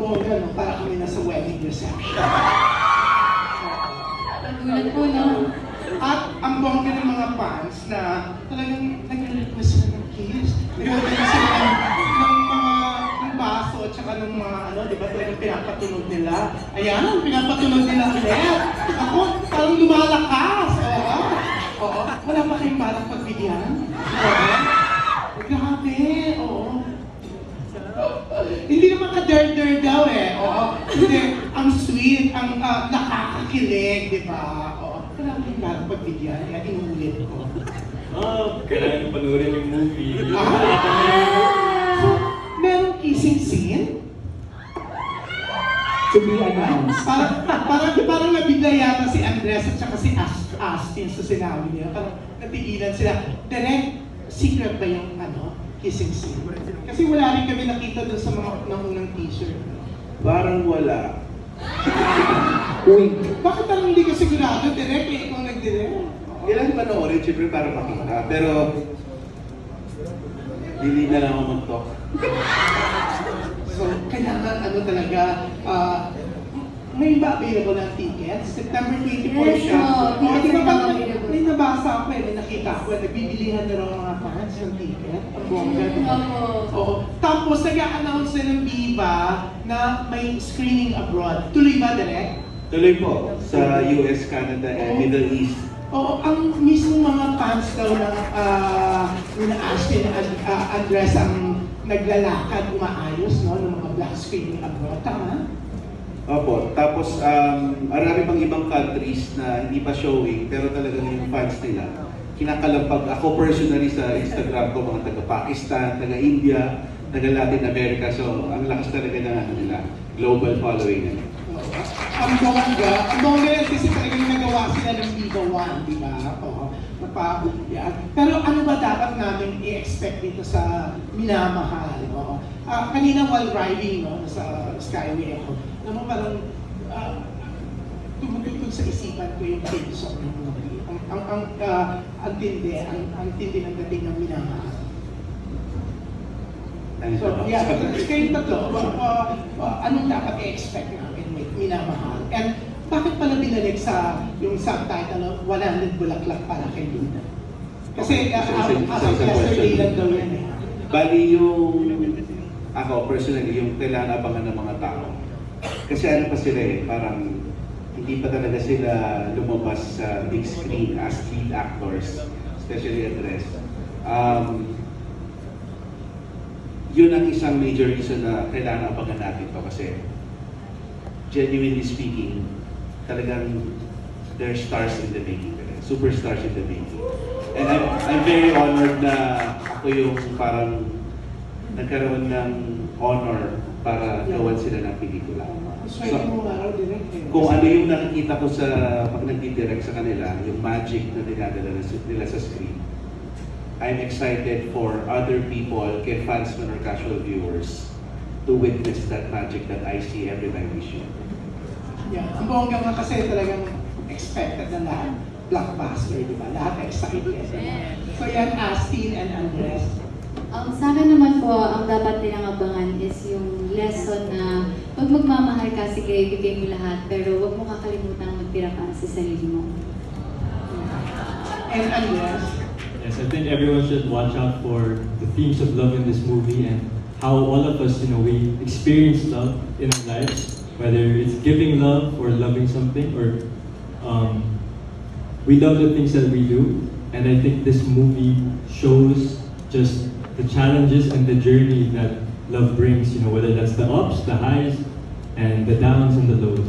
bongga, no? Para kami nasa wedding reception. Nagulat po, no? At ang bongga ng mga fans na talagang nag-request sila ng kiss. Nag-request sila ng mga ng baso at saka ng mga ano, di ba talagang pinapatunog nila. Ayan, pinapatunog nila ulit. Ako, parang lumalakas. Oo. Wala pa kayong balak pagbigyan? Oo. Grabe, oo. Hindi naman ka-der-der daw eh. Oo. Hindi, ang sweet, ang nakakakilig, di ba? Oo. Kailangan kayong balak pagbigyan, kaya inuulit ko. Kailangan panoorin yung movie. So, merong kissing scene? To be announced. Parang nabigla yata si Andres at saka si Astin sa sinabi niya. Parang natigilan sila. Direct, secret ba yung kissing scene? Kasi wala rin kami nakita doon sa mga unang teaser. Parang wala. Wink. Bakit parang hindi ka sigurado? Direct, ikaw nag-direct? Kailangan panoorin, syempre para makita. Pero, hindi na lang ako mag-talk. So, kailangan talaga, may ba available ng tickets? September 24 Yes, siya. no, tickets Di ba are parang available. may nabasa ako may nakita ko, nagbibilihan na raw mga fans ng ticket. Ang bongga, di ba? Oo. Tapos, nag-a-announce na ng Viva na may screening abroad. Tuloy ba, direct? Tuloy po, sa US, Canada, and Middle East. Oo, ang mismo mga fans daw ng Astin Andres ang naglalakad, umaayos, no, ng mga black screening abroad. Tama? Opo, tapos marami pang ibang countries na hindi pa showing, pero talagang yung fans nila. Kinakalampag ako personally sa Instagram ko, mga taga-Pakistan, taga-India, taga-Latin America, so ang lakas talaga ng nila, global following nila. Ang bongga yan kasi talagang nagawa sila ng Viva One, di ba? Oo. Yan. Pero ano ba dapat namin i-expect dito sa Minamahal? Oo. Kanina while riding, no, sa Skyway ako, naman parang tumutugtog sa isipan ko yung theme song ng movie. Ang tindi ng dating ng Minamahal. So, yeah, kayong tatlo, anong dapat i-expect namin with Minamahal? And bakit pala binalik sa yung subtitle of 100 Bulaklak para kay Luna? Kasi yesterday lang daw yan eh. Bali yung, ako personally, yung kailangan abangan ng mga tao. Kasi ano pa sila eh, parang hindi pa talaga sila lumabas sa big screen as lead actors, especially Andres. Yun ang isang major reason na kailangan abangan natin to kasi genuinely speaking, talagang they're stars in the making, superstars in the making. And I'm very honored na ako yung parang nagkaroon ng honor para gawan sila ng pelikula. So, kung ano yung nakikita ko sa pag nagdidirect sa kanila, yung magic na dinadala nila sa screen, I'm excited for other people, kay fans man or casual viewers, to witness that magic that I see every time we shoot. Yeah, ang bongga nga kasi talagang expected na lahat. Blockbuster, di ba? Lahat excited. So yan, Astin and Andres. Sa akin naman po, ang dapat nilang abangan is yung lesson na pag magmamahal ka, sige, ibigay mo lahat, pero huwag mo kakalimutan magtira para sa sarili mo. And Andres. Yes, I think everyone should watch out for the themes of love in this movie and how all of us, we experience love in our lives, whether it's giving love or loving something, or we love the things that we do. And I think this movie shows just the challenges and the journey that love brings, whether that's the ups, the highs, and the downs and the lows.